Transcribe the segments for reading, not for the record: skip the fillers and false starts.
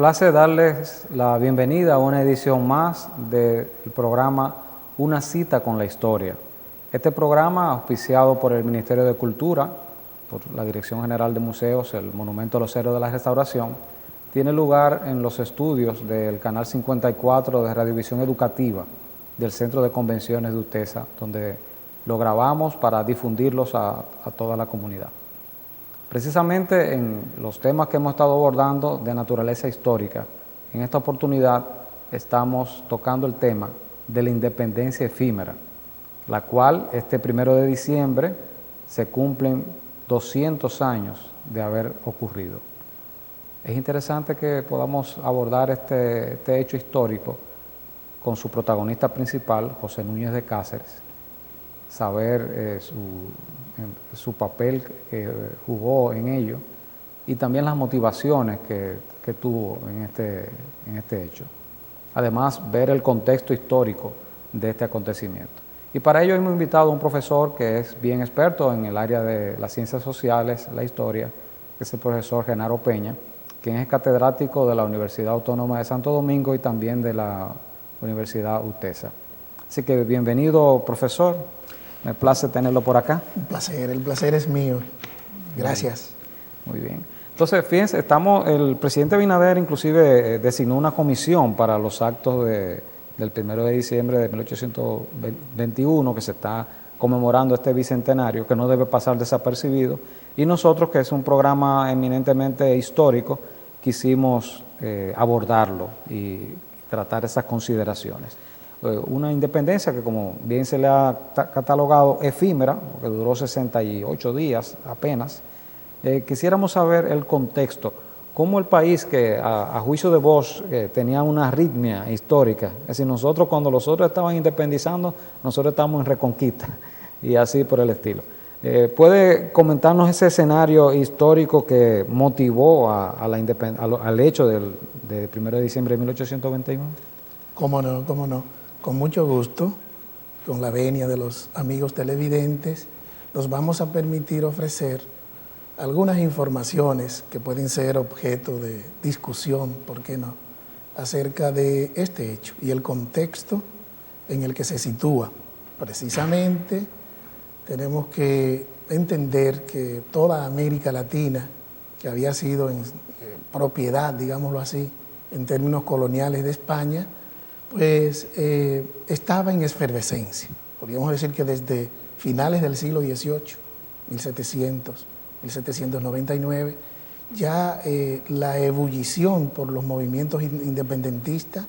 place darles la bienvenida a una edición más del programa Una cita con la historia. Este programa, auspiciado por el Ministerio de Cultura, por la Dirección General de Museos, el Monumento a los Héroes de la Restauración, tiene lugar en los estudios del Canal 54 de Radiovisión Educativa del Centro de Convenciones de UTESA, donde lo grabamos para difundirlos a toda la comunidad. Precisamente en los temas que hemos estado abordando de naturaleza histórica, en esta oportunidad estamos tocando el tema de la independencia efímera, la cual este 1 de diciembre se cumplen 200 años de haber ocurrido. Es interesante que podamos abordar este hecho histórico con su protagonista principal, José Núñez de Cáceres, saber su papel que jugó en ello y también las motivaciones que tuvo en este hecho. Además, ver el contexto histórico de este acontecimiento. Y para ello hemos invitado a un profesor que es bien experto en el área de las ciencias sociales, la historia, que es el profesor Genaro Peña, quien es catedrático de la Universidad Autónoma de Santo Domingo y también de la Universidad UTESA. Así que bienvenido, profesor. Me place tenerlo por acá. Un placer, el placer es mío. Gracias. Muy bien. Entonces, fíjense, el presidente Abinader inclusive designó una comisión para los actos del 1 de diciembre de 1821, que se está conmemorando este bicentenario, que no debe pasar desapercibido. Y nosotros, que es un programa eminentemente histórico, quisimos abordarlo y tratar esas consideraciones. Una independencia que, como bien se le ha catalogado, efímera, que duró 68 días apenas. Quisiéramos saber el contexto, cómo el país que a juicio de vos tenía una arritmia histórica, es decir, nosotros cuando los otros estaban independizando, nosotros estábamos en reconquista y así por el estilo. ¿Puede comentarnos ese escenario histórico que motivó al hecho del 1 de diciembre de 1821? Cómo no. Con mucho gusto, con la venia de los amigos televidentes, nos vamos a permitir ofrecer algunas informaciones que pueden ser objeto de discusión, ¿por qué no?, acerca de este hecho y el contexto en el que se sitúa. Precisamente, tenemos que entender que toda América Latina, que había sido propiedad, digámoslo así, en términos coloniales de España, pues estaba en efervescencia. Podríamos decir que desde finales del siglo XVIII, 1700, 1799, ya la ebullición por los movimientos independentistas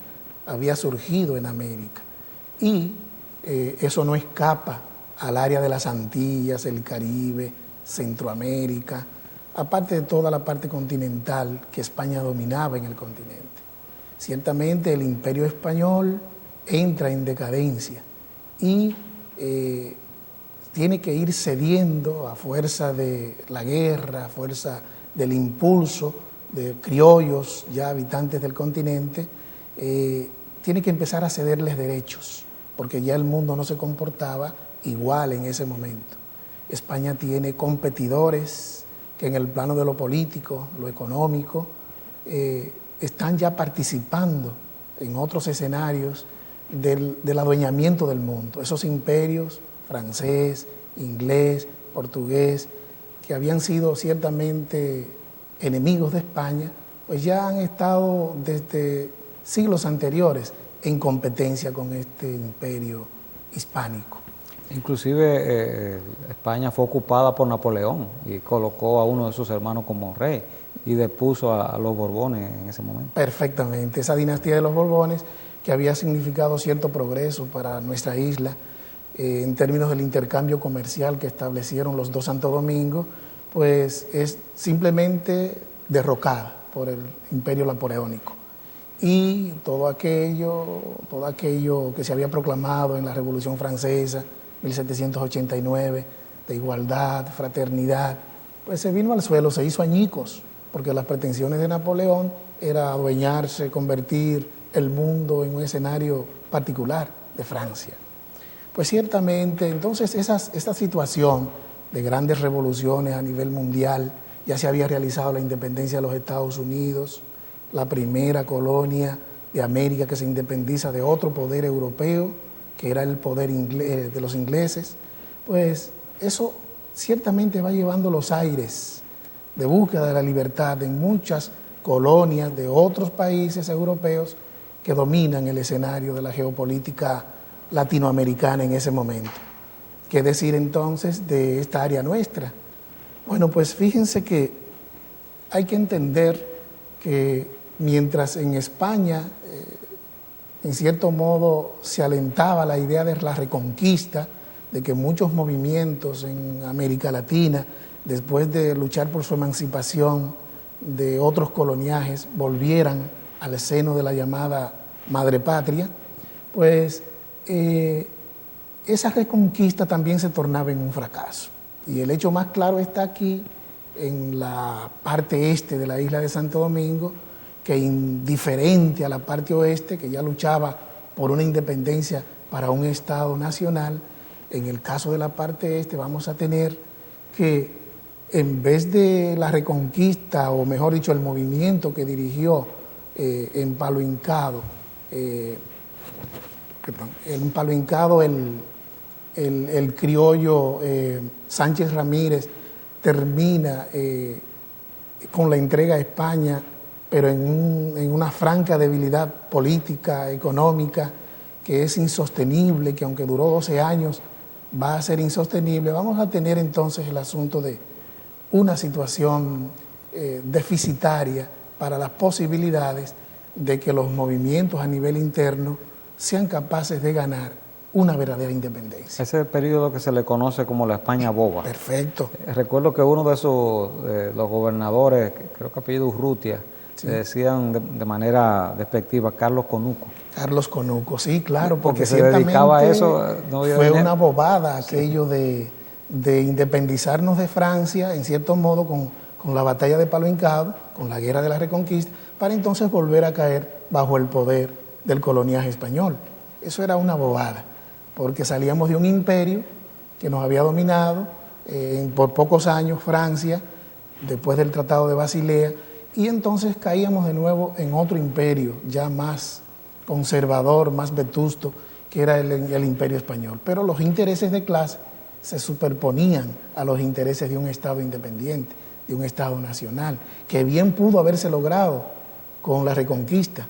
había surgido en América. Y eso no escapa al área de las Antillas, el Caribe, Centroamérica, aparte de toda la parte continental que España dominaba en el continente. Ciertamente el Imperio Español entra en decadencia y tiene que ir cediendo a fuerza de la guerra, a fuerza del impulso de criollos ya habitantes del continente, tiene que empezar a cederles derechos, porque ya el mundo no se comportaba igual en ese momento. España tiene competidores que en el plano de lo político, lo económico, están ya participando en otros escenarios del adueñamiento del mundo. Esos imperios, francés, inglés, portugués, que habían sido ciertamente enemigos de España, pues ya han estado desde siglos anteriores en competencia con este imperio hispánico. Inclusive España fue ocupada por Napoleón y colocó a uno de sus hermanos como rey y depuso a los Borbones en ese momento. Perfectamente, esa dinastía de los Borbones, que había significado cierto progreso para nuestra isla en términos del intercambio comercial que establecieron los dos Santo Domingo, pues es simplemente derrocada por el imperio napoleónico. Y todo aquello que se había proclamado en la Revolución Francesa, 1789, de igualdad, fraternidad, pues se vino al suelo, se hizo añicos, porque las pretensiones de Napoleón era adueñarse, convertir el mundo en un escenario particular de Francia. Pues ciertamente, entonces esta situación de grandes revoluciones a nivel mundial, ya se había realizado la independencia de los Estados Unidos, la primera colonia de América que se independiza de otro poder europeo, que era el poder de los ingleses, pues eso ciertamente va llevando los aires de búsqueda de la libertad en muchas colonias de otros países europeos que dominan el escenario de la geopolítica latinoamericana en ese momento. ¿Qué decir entonces de esta área nuestra? Bueno, pues fíjense que hay que entender que mientras en España, en cierto modo, se alentaba la idea de la reconquista, de que muchos movimientos en América Latina, después de luchar por su emancipación de otros coloniajes, volvieran al seno de la llamada madre patria, pues esa reconquista también se tornaba en un fracaso. Y el hecho más claro está aquí, en la parte este de la isla de Santo Domingo, que indiferente a la parte oeste, que ya luchaba por una independencia para un Estado nacional, en el caso de la parte este vamos a tener que en vez de la reconquista, o mejor dicho, el movimiento que dirigió en Palo Hincado, el criollo Sánchez Ramírez, termina con la entrega a España, pero en una franca debilidad política, económica, que es insostenible, que aunque duró 12 años, va a ser insostenible. Vamos a tener entonces el asunto de una situación deficitaria para las posibilidades de que los movimientos a nivel interno sean capaces de ganar una verdadera independencia. Ese periodo que se le conoce como la España boba. Perfecto. Recuerdo que uno de esos, los gobernadores, creo que apellido Urrutia, sí, decían de manera despectiva, Carlos Conuco. Carlos Conuco, sí, claro, porque se dedicaba a eso. No fue dinero. Una bobada aquello de independizarnos de Francia, en cierto modo, con la batalla de Palo Hincado, con la guerra de la Reconquista, para entonces volver a caer bajo el poder del coloniaje español. Eso era una bobada, porque salíamos de un imperio que nos había dominado por pocos años, Francia, después del Tratado de Basilea, y entonces caíamos de nuevo en otro imperio, ya más conservador, más vetusto, que era el imperio español. Pero los intereses de clase se superponían a los intereses de un Estado independiente, de un Estado nacional, que bien pudo haberse logrado con la Reconquista,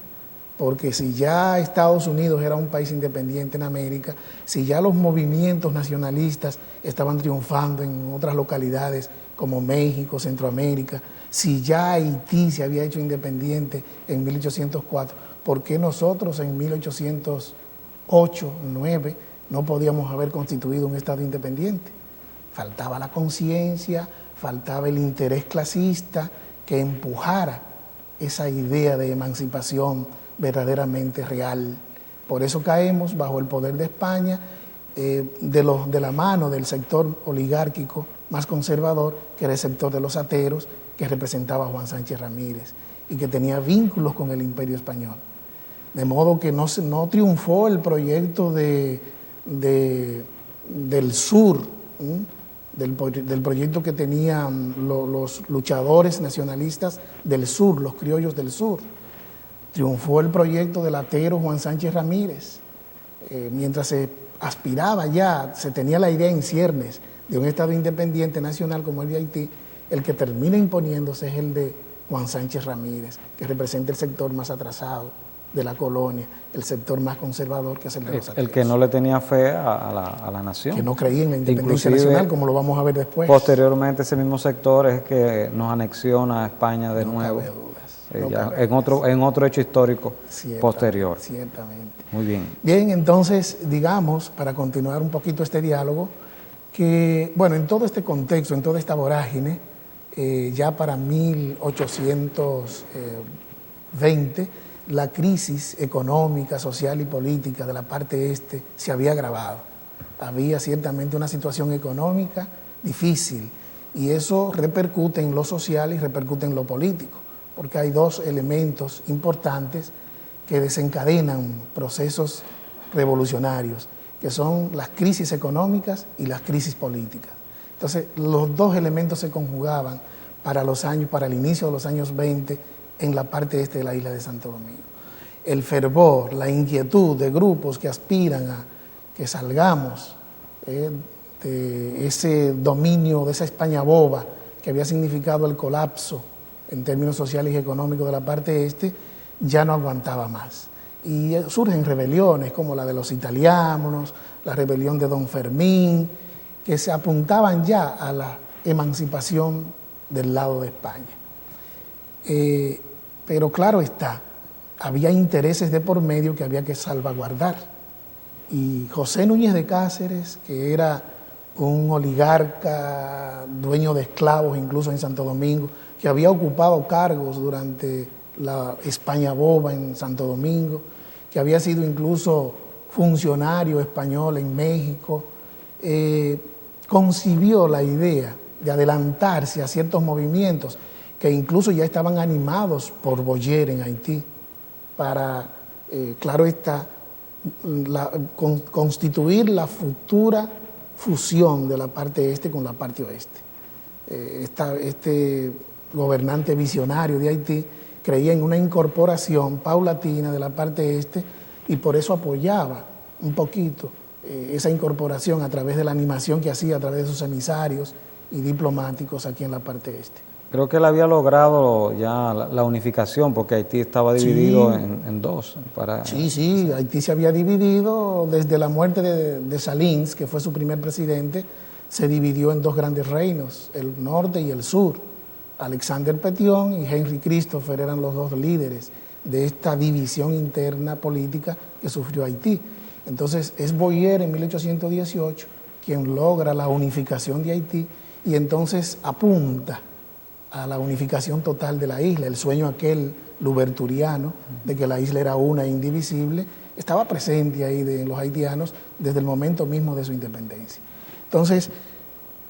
porque si ya Estados Unidos era un país independiente en América, si ya los movimientos nacionalistas estaban triunfando en otras localidades como México, Centroamérica, si ya Haití se había hecho independiente en 1804, ¿por qué nosotros en 1808, 9 no podíamos haber constituido un Estado independiente? Faltaba la conciencia, faltaba el interés clasista que empujara esa idea de emancipación verdaderamente real. Por eso caemos bajo el poder de España, de la mano del sector oligárquico más conservador, que era el sector de los ateros, que representaba a Juan Sánchez Ramírez y que tenía vínculos con el Imperio Español. De modo que no triunfó el proyecto del sur, del proyecto que tenían los luchadores nacionalistas del sur, los criollos del sur. Triunfó el proyecto del atero Juan Sánchez Ramírez. Mientras se aspiraba ya, se tenía la idea en ciernes de un Estado independiente nacional como el de Haití, el que termina imponiéndose es el de Juan Sánchez Ramírez, que representa el sector más atrasado de la colonia, el sector más conservador, que es el de los ateros. El que no le tenía fe a la nación. Que no creía en la independencia nacional, como lo vamos a ver después. Posteriormente, ese mismo sector es que nos anexiona a España de nuevo. Cabe dudas. En otro hecho histórico posterior. Ciertamente. Muy bien. Bien, entonces, digamos, para continuar un poquito este diálogo, que, bueno, en todo este contexto, en toda esta vorágine, ya para 1820, la crisis económica, social y política de la parte este se había agravado. Había ciertamente una situación económica difícil y eso repercute en lo social y repercute en lo político, porque hay dos elementos importantes que desencadenan procesos revolucionarios, que son las crisis económicas y las crisis políticas. Entonces, los dos elementos se conjugaban para el inicio de los años 20 en la parte este de la isla de Santo Domingo. El fervor, la inquietud de grupos que aspiran a que salgamos de ese dominio, de esa España boba que había significado el colapso en términos sociales y económicos de la parte este, ya no aguantaba más. Y surgen rebeliones como la de los italianos, la rebelión de Don Fermín, que se apuntaban ya a la emancipación del lado de España. Pero claro está, había intereses de por medio que había que salvaguardar. Y José Núñez de Cáceres, que era un oligarca, dueño de esclavos incluso en Santo Domingo, que había ocupado cargos durante la España boba en Santo Domingo, que había sido incluso funcionario español en México, concibió la idea de adelantarse a ciertos movimientos que incluso ya estaban animados por Boyer en Haití, para, claro está, constituir la futura fusión de la parte este con la parte oeste. Este gobernante visionario de Haití creía en una incorporación paulatina de la parte este y por eso apoyaba un poquito esa incorporación a través de la animación que hacía a través de sus emisarios y diplomáticos aquí en la parte este. Creo que él había logrado ya la unificación, porque Haití estaba dividido en dos. Sí, Haití se había dividido desde la muerte de Salins, que fue su primer presidente, se dividió en dos grandes reinos, el norte y el sur. Alexander Petion y Henry Christopher eran los dos líderes de esta división interna política que sufrió Haití. Entonces es Boyer en 1818 quien logra la unificación de Haití y entonces apunta a la unificación total de la isla. El sueño aquel luberturiano de que la isla era una e indivisible estaba presente ahí de los haitianos desde el momento mismo de su independencia. Entonces,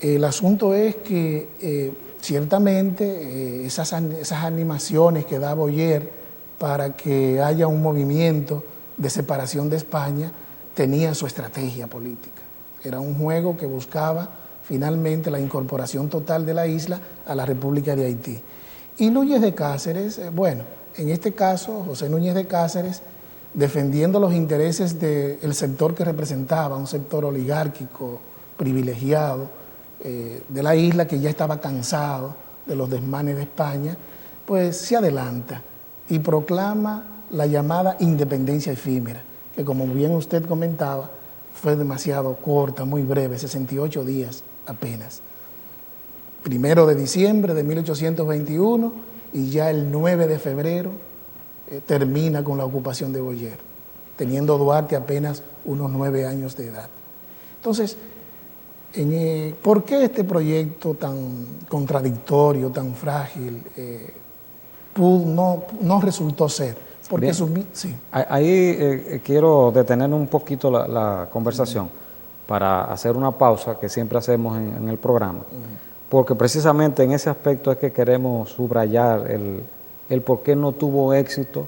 el asunto es que ciertamente esas animaciones que da Boyer para que haya un movimiento de separación de España tenía su estrategia política. Era un juego que buscaba finalmente la incorporación total de la isla a la República de Haití. Y Núñez de Cáceres, bueno, en este caso, José Núñez de Cáceres, defendiendo los intereses del sector que representaba, un sector oligárquico, privilegiado, de la isla que ya estaba cansado de los desmanes de España, pues se adelanta y proclama la llamada independencia efímera, que como bien usted comentaba, fue demasiado corta, muy breve, 68 días apenas. 1 de diciembre de 1821 y ya el 9 de febrero termina con la ocupación de Boyer, teniendo Duarte apenas unos 9 años de edad. Entonces, ¿por qué este proyecto tan contradictorio, tan frágil, no resultó ser? Porque sí. Ahí quiero detener un poquito la conversación para hacer una pausa que siempre hacemos en el programa, porque precisamente en ese aspecto es que queremos subrayar el por qué no tuvo éxito,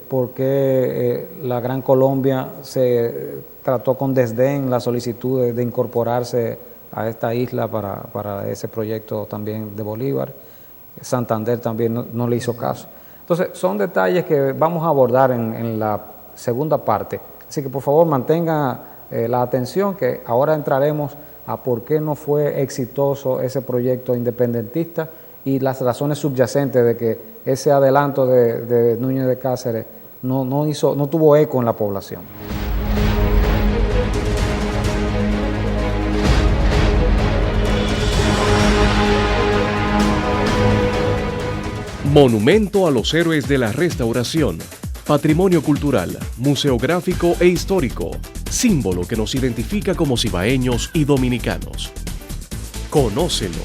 por qué la Gran Colombia se trató con desdén la solicitud de incorporarse a esta isla para ese proyecto también de Bolívar. Santander también no le hizo caso. Entonces, son detalles que vamos a abordar en la segunda parte. Así que, por favor, mantenga la atención, que ahora entraremos a por qué no fue exitoso ese proyecto independentista y las razones subyacentes de que ese adelanto de Núñez de Cáceres no tuvo eco en la población. Monumento a los héroes de la Restauración, patrimonio cultural, museográfico e histórico, símbolo que nos identifica como cibaeños y dominicanos. Conócelo.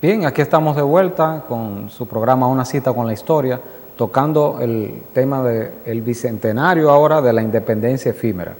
Bien, aquí estamos de vuelta con su programa Una cita con la historia, tocando el tema del bicentenario ahora de la independencia efímera.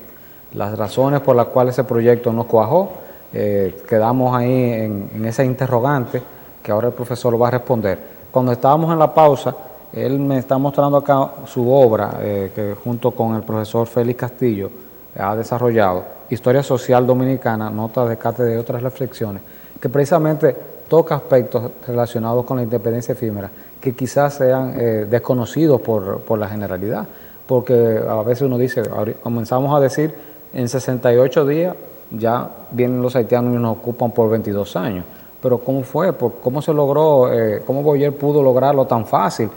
Las razones por las cuales ese proyecto no cuajó, quedamos ahí en esa interrogante que ahora el profesor va a responder. Cuando estábamos en la pausa, Él me está mostrando acá su obra, que junto con el profesor Félix Castillo ha desarrollado, Historia Social Dominicana, Notas de Cátedra y otras reflexiones, que precisamente toca aspectos relacionados con la independencia efímera, que quizás sean desconocidos por la generalidad, porque a veces uno dice, comenzamos a decir, en 68 días ya vienen los haitianos y nos ocupan por 22 años, pero ¿cómo fue? ¿Cómo se logró? ¿Cómo Boyer pudo lograrlo tan fácil,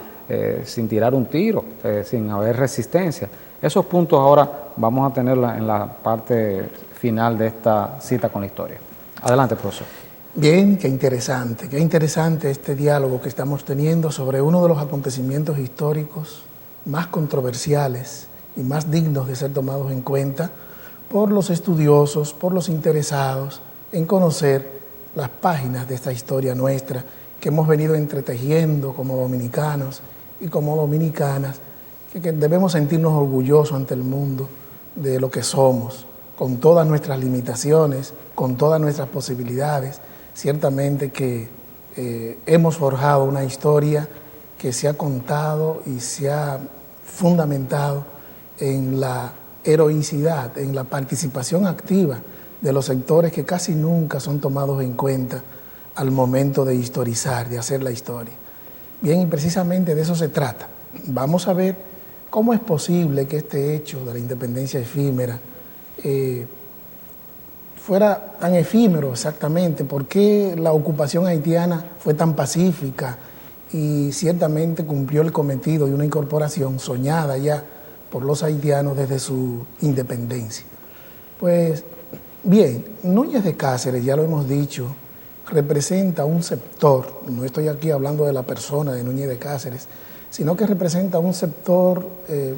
sin tirar un tiro, sin haber resistencia? Esos puntos ahora vamos a tenerla en la parte final de esta cita con la historia. Adelante, profesor. Bien, qué interesante este diálogo que estamos teniendo sobre uno de los acontecimientos históricos más controversiales y más dignos de ser tomados en cuenta por los estudiosos, por los interesados en conocer las páginas de esta historia nuestra que hemos venido entretejiendo como dominicanos y como dominicanas, que debemos sentirnos orgullosos ante el mundo de lo que somos, con todas nuestras limitaciones, con todas nuestras posibilidades. Ciertamente que hemos forjado una historia que se ha contado y se ha fundamentado en la heroicidad, en la participación activa de los sectores que casi nunca son tomados en cuenta al momento de historizar, de hacer la historia. Bien, y precisamente de eso se trata. Vamos a ver cómo es posible que este hecho de la independencia efímera fuera tan efímero exactamente, por qué la ocupación haitiana fue tan pacífica y ciertamente cumplió el cometido de una incorporación soñada ya por los haitianos desde su independencia. Pues bien, Núñez de Cáceres, ya lo hemos dicho, representa un sector, no estoy aquí hablando de la persona de Núñez de Cáceres, sino que representa un sector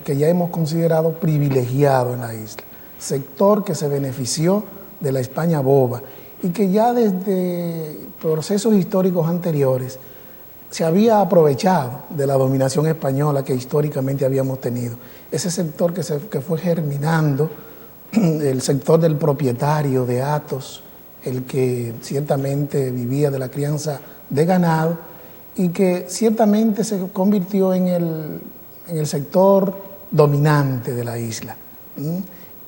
que ya hemos considerado privilegiado en la isla, sector que se benefició de la España boba y que ya desde procesos históricos anteriores se había aprovechado de la dominación española que históricamente habíamos tenido. Ese sector que fue germinando, el sector del propietario de hatos, el que ciertamente vivía de la crianza de ganado y que ciertamente se convirtió en el sector dominante de la isla.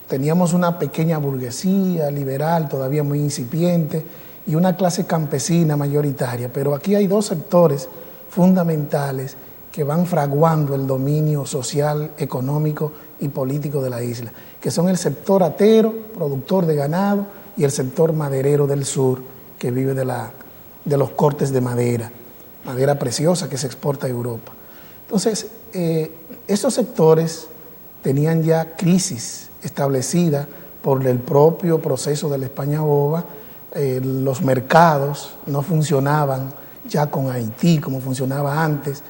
Teníamos una pequeña burguesía liberal, todavía muy incipiente, y una clase campesina mayoritaria, pero aquí hay dos sectores fundamentales que van fraguando el dominio social, económico y político de la isla, que son el sector atero, productor de ganado, y el sector maderero del sur, que vive de los cortes de madera preciosa que se exporta a Europa. Entonces, esos sectores tenían ya crisis establecida por el propio proceso de la España boba. Los mercados no funcionaban ya con Haití como funcionaba antes.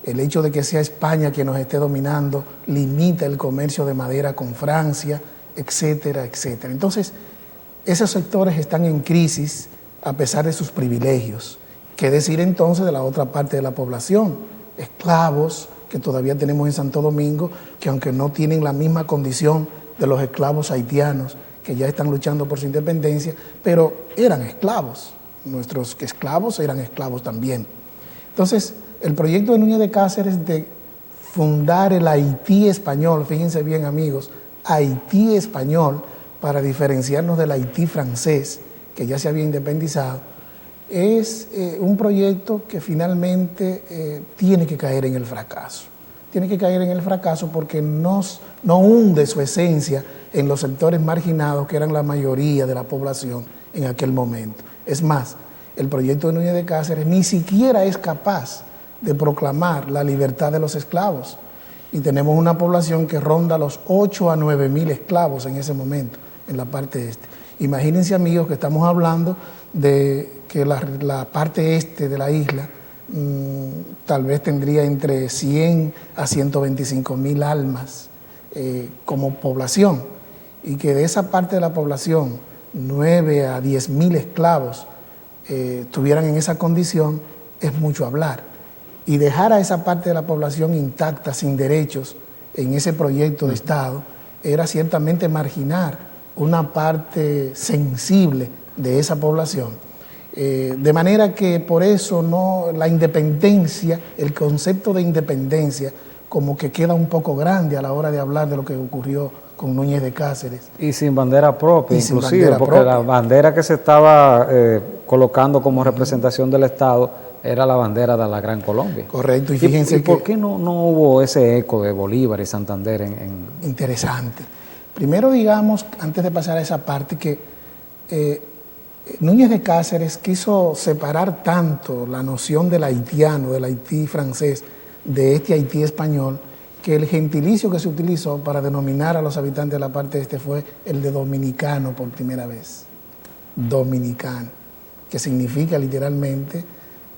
El hecho de que sea España quien nos esté dominando limita el comercio de madera con Francia, etcétera, etcétera. Entonces, esos sectores están en crisis a pesar de sus privilegios. ¿Qué decir entonces de la otra parte de la población? Esclavos que todavía tenemos en Santo Domingo, que aunque no tienen la misma condición de los esclavos haitianos, que ya están luchando por su independencia, pero eran esclavos. Nuestros esclavos eran esclavos también. Entonces, el proyecto de Núñez de Cáceres de fundar el Haití español, fíjense bien amigos, Haití español, para diferenciarnos del Haití francés, que ya se había independizado, es un proyecto que finalmente tiene que caer en el fracaso. Tiene que caer en el fracaso porque no hunde su esencia en los sectores marginados, que eran la mayoría de la población en aquel momento. Es más, el proyecto de Núñez de Cáceres ni siquiera es capaz de proclamar la libertad de los esclavos. Y tenemos una población que ronda los 8 a 9 mil esclavos en ese momento, en la parte este. Imagínense, amigos, que estamos hablando de que la parte este de la isla tal vez tendría entre 100 a 125 mil almas como población, y que de esa parte de la población 9 a 10 mil esclavos estuvieran en esa condición, es mucho hablar. Y dejar a esa parte de la población intacta, sin derechos, en ese proyecto de Estado, era ciertamente marginar una parte sensible de esa población. De manera que por eso la independencia, el concepto de independencia, como que queda un poco grande a la hora de hablar de lo que ocurrió con Núñez de Cáceres. Y sin bandera propia, sin inclusive, bandera porque propia. la bandera que se estaba colocando como representación del Estado era la bandera de la Gran Colombia. Correcto, y fíjense ¿Y por qué no hubo ese eco de Bolívar y Santander Interesante. Primero digamos, antes de pasar a esa parte, que Núñez de Cáceres quiso separar tanto la noción del haitiano, del Haití francés, de este Haití español, que el gentilicio que se utilizó para denominar a los habitantes de la parte este fue el de dominicano por primera vez. Dominicano, que significa literalmente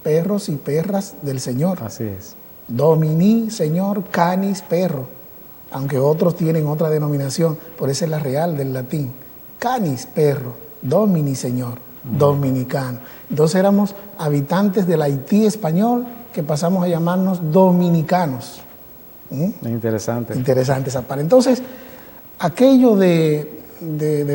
perros y perras del Señor. Así es. Domini, Señor, canis, perro, aunque otros tienen otra denominación, por eso es la real del latín. Canis, perro, domini, Señor, dominicano. Entonces éramos habitantes del Haití español que pasamos a llamarnos dominicanos. Interesante. Interesante esa parte. Entonces, aquello de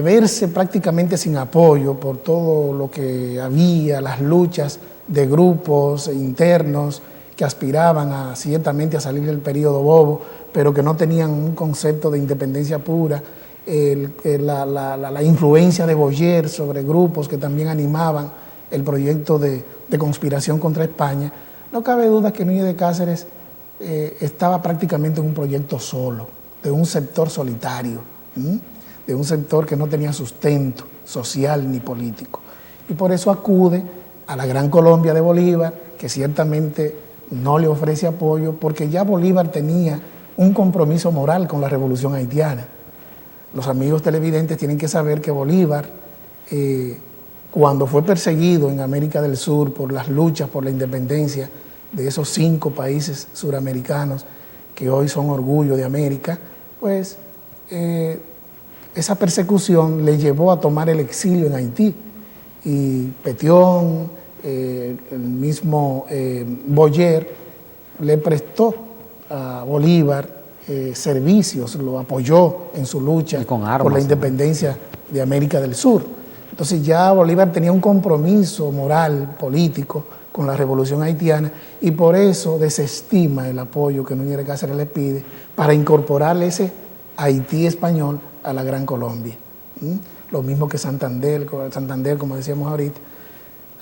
verse prácticamente sin apoyo por todo lo que había, las luchas de grupos internos que aspiraban ciertamente a salir del periodo bobo, pero que no tenían un concepto de independencia pura, la influencia de Boyer sobre grupos que también animaban el proyecto de conspiración contra España. No cabe duda que Núñez de Cáceres estaba prácticamente en un proyecto solo, de un sector solitario, de un sector que no tenía sustento social ni político. Y por eso acude a la Gran Colombia de Bolívar, que ciertamente no le ofrece apoyo, porque ya Bolívar tenía un compromiso moral con la revolución haitiana. Los amigos televidentes tienen que saber que Bolívar, cuando fue perseguido en América del Sur por las luchas por la independencia de esos 5 países suramericanos que hoy son orgullo de América, pues esa persecución le llevó a tomar el exilio en Haití. Y Petion, el mismo Boyer, le prestó a Bolívar servicios, lo apoyó en su lucha por la independencia de América del Sur. Entonces ya Bolívar tenía un compromiso moral, político, con la revolución haitiana, y por eso desestima el apoyo que Núñez de Cáceres le pide para incorporarle ese Haití español a la Gran Colombia. Lo mismo que Santander, como decíamos ahorita,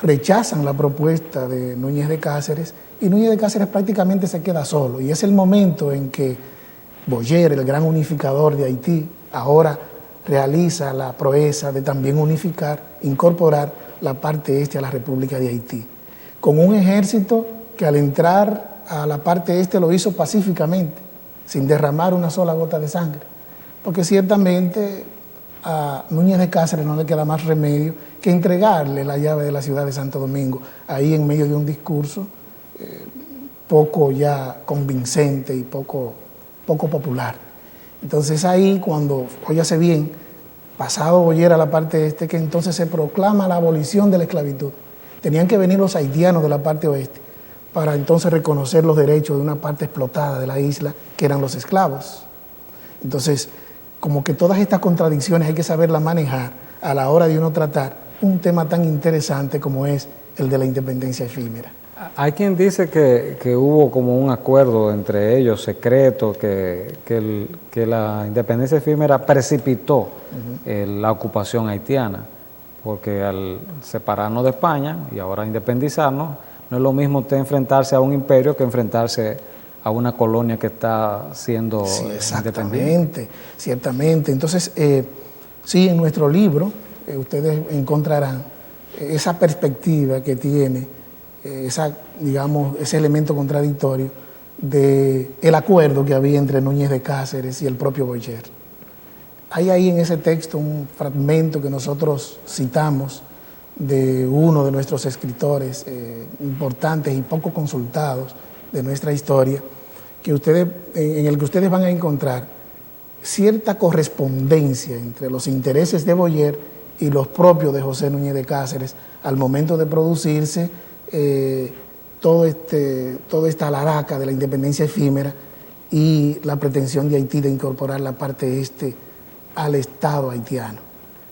rechazan la propuesta de Núñez de Cáceres, y Núñez de Cáceres prácticamente se queda solo, y es el momento en que Boyer, el gran unificador de Haití, ahora realiza la proeza de también unificar, incorporar la parte este a la República de Haití, con un ejército que al entrar a la parte este lo hizo pacíficamente, sin derramar una sola gota de sangre, porque ciertamente a Núñez de Cáceres no le queda más remedio que entregarle la llave de la ciudad de Santo Domingo, ahí en medio de un discurso poco ya convincente y poco popular. Entonces ahí, cuando, óyase bien, pasado Boyer a la parte este, que entonces se proclama la abolición de la esclavitud. Tenían que venir los haitianos de la parte oeste para entonces reconocer los derechos de una parte explotada de la isla, que eran los esclavos. Entonces, como que todas estas contradicciones hay que saberlas manejar a la hora de uno tratar un tema tan interesante como es el de la independencia efímera. Hay quien dice que hubo como un acuerdo entre ellos, secreto, que la independencia efímera precipitó la ocupación haitiana, porque al separarnos de España y ahora independizarnos, no es lo mismo usted enfrentarse a un imperio que enfrentarse a una colonia que está siendo independiente. Ciertamente. Entonces, sí, en nuestro libro ustedes encontrarán esa perspectiva que tiene, ese elemento contradictorio del acuerdo que había entre Núñez de Cáceres y el propio Boyer. Hay ahí en ese texto un fragmento que nosotros citamos de uno de nuestros escritores importantes y poco consultados de nuestra historia, en el que ustedes van a encontrar cierta correspondencia entre los intereses de Boyer y los propios de José Núñez de Cáceres al momento de producirse toda esta alaraca de la independencia efímera y la pretensión de Haití de incorporar la parte este al Estado haitiano.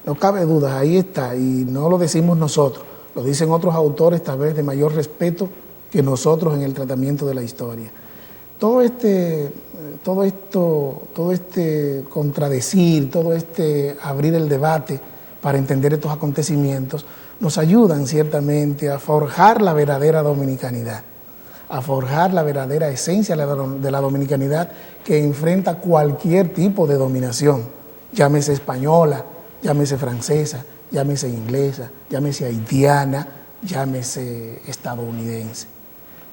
No cabe duda, ahí está, y no lo decimos nosotros, lo dicen otros autores tal vez de mayor respeto que nosotros en el tratamiento de la historia. Todo este contradecir, todo este abrir el debate para entender estos acontecimientos, nos ayudan ciertamente a forjar la verdadera dominicanidad, a forjar la verdadera esencia de la dominicanidad que enfrenta cualquier tipo de dominación, llámese española, llámese francesa, llámese inglesa, llámese haitiana, llámese estadounidense.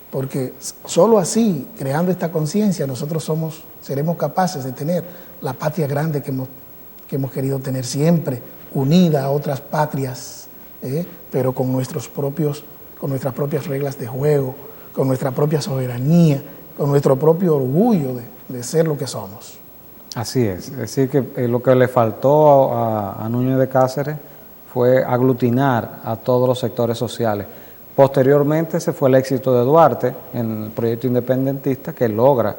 Porque solo así, creando esta conciencia, nosotros seremos capaces de tener la patria grande que hemos querido tener siempre, unida a otras patrias, pero con nuestras propias reglas de juego, con nuestra propia soberanía, con nuestro propio orgullo de ser lo que somos. Así es decir que lo que le faltó a Núñez de Cáceres fue aglutinar a todos los sectores sociales. Posteriormente se fue el éxito de Duarte en el proyecto independentista que logra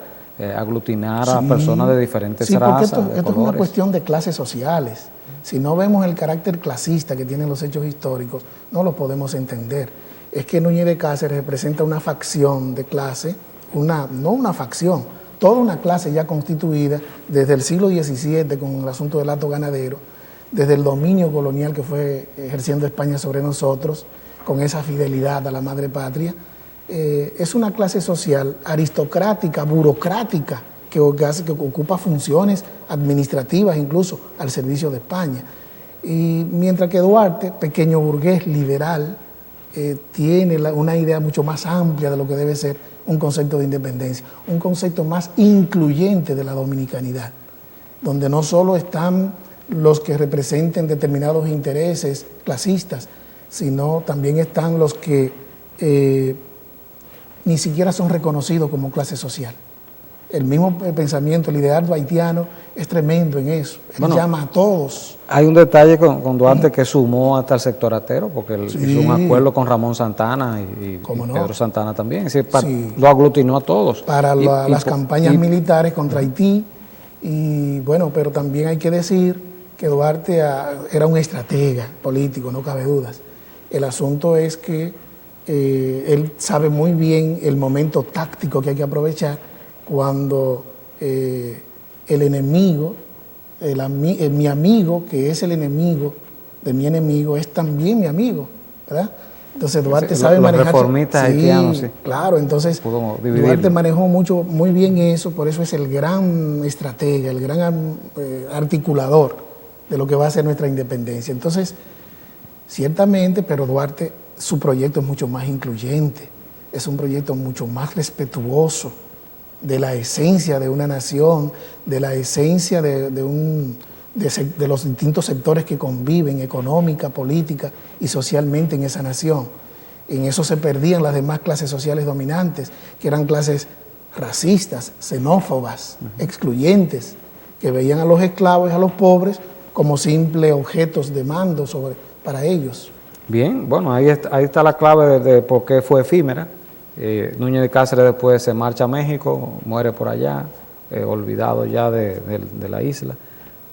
aglutinar a personas de diferentes razas, esto de es colores. una cuestión de clases sociales. Si no vemos el carácter clasista que tienen los hechos históricos, no lo podemos entender. Es que Núñez de Cáceres representa una facción de clase, no una facción, toda una clase ya constituida desde el siglo XVII con el asunto del hato ganadero, desde el dominio colonial que fue ejerciendo España sobre nosotros, con esa fidelidad a la madre patria. Es una clase social aristocrática, burocrática, que ocupa funciones administrativas incluso al servicio de España. Y mientras que Duarte, pequeño burgués liberal, tiene una idea mucho más amplia de lo que debe ser un concepto de independencia, un concepto más incluyente de la dominicanidad, donde no solo están los que representen determinados intereses clasistas, sino también están los que ni siquiera son reconocidos como clase social. El mismo pensamiento, el ideal haitiano es tremendo en eso. Él llama a todos. Hay un detalle con Duarte que sumó hasta el sector atero, porque él hizo un acuerdo con Ramón Santana y Pedro Santana también. Es decir, lo aglutinó a todos. Para las campañas militares contra Haití. Y bueno, pero también hay que decir que Duarte era un estratega político, no cabe dudas. El asunto es que él sabe muy bien el momento táctico que hay que aprovechar cuando el enemigo, mi amigo, que es el enemigo de mi enemigo, es también mi amigo, ¿verdad? Entonces Duarte sabe manejar... Los reformistas haitianos, sí. Claro, entonces Duarte manejó muy bien eso, por eso es el gran estratega, el gran articulador de lo que va a ser nuestra independencia. Entonces, ciertamente, pero Duarte, su proyecto es mucho más incluyente, es un proyecto mucho más respetuoso de la esencia de una nación, de la esencia de los distintos sectores que conviven económica, política y socialmente en esa nación. En eso se perdían las demás clases sociales dominantes, que eran clases racistas, xenófobas, excluyentes, que veían a los esclavos y a los pobres como simples objetos de mando para ellos. Bien, bueno, ahí está la clave de por qué fue efímera. Núñez de Cáceres después se marcha a México, muere por allá, olvidado ya de la isla.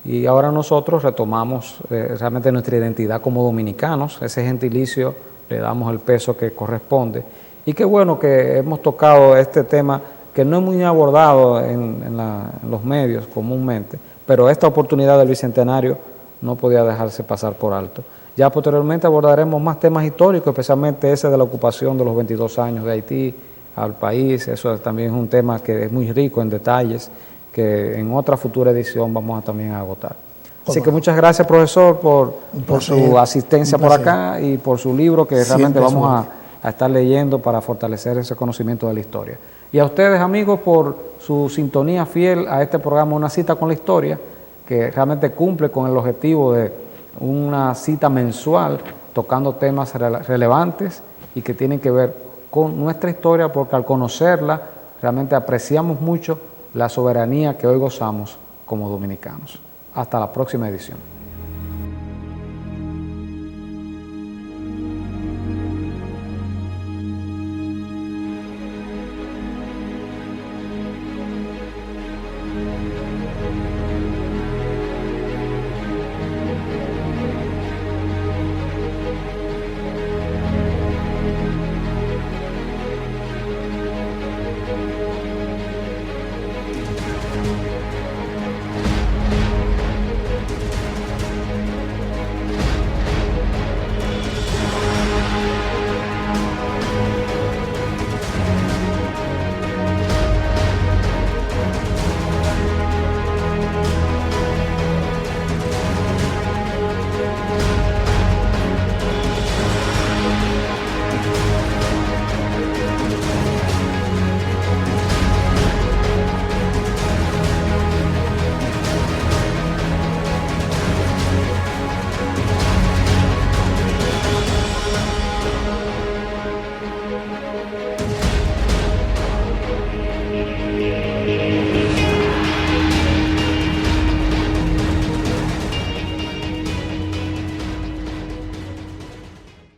Y ahora nosotros retomamos realmente nuestra identidad como dominicanos, ese gentilicio le damos el peso que corresponde. Y qué bueno que hemos tocado este tema que no es muy abordado en los medios comúnmente, pero esta oportunidad del Bicentenario no podía dejarse pasar por alto. Ya posteriormente abordaremos más temas históricos, especialmente ese de la ocupación de los 22 años de Haití al país. Eso también es un tema que es muy rico en detalles, que en otra futura edición vamos a también agotar. Así que muchas gracias, profesor, por su asistencia por acá y por su libro que realmente vamos a estar leyendo para fortalecer ese conocimiento de la historia. Y a ustedes, amigos, por su sintonía fiel a este programa Una Cita con la Historia, que realmente cumple con el objetivo de una cita mensual tocando temas relevantes y que tienen que ver con nuestra historia, porque al conocerla realmente apreciamos mucho la soberanía que hoy gozamos como dominicanos. Hasta la próxima edición.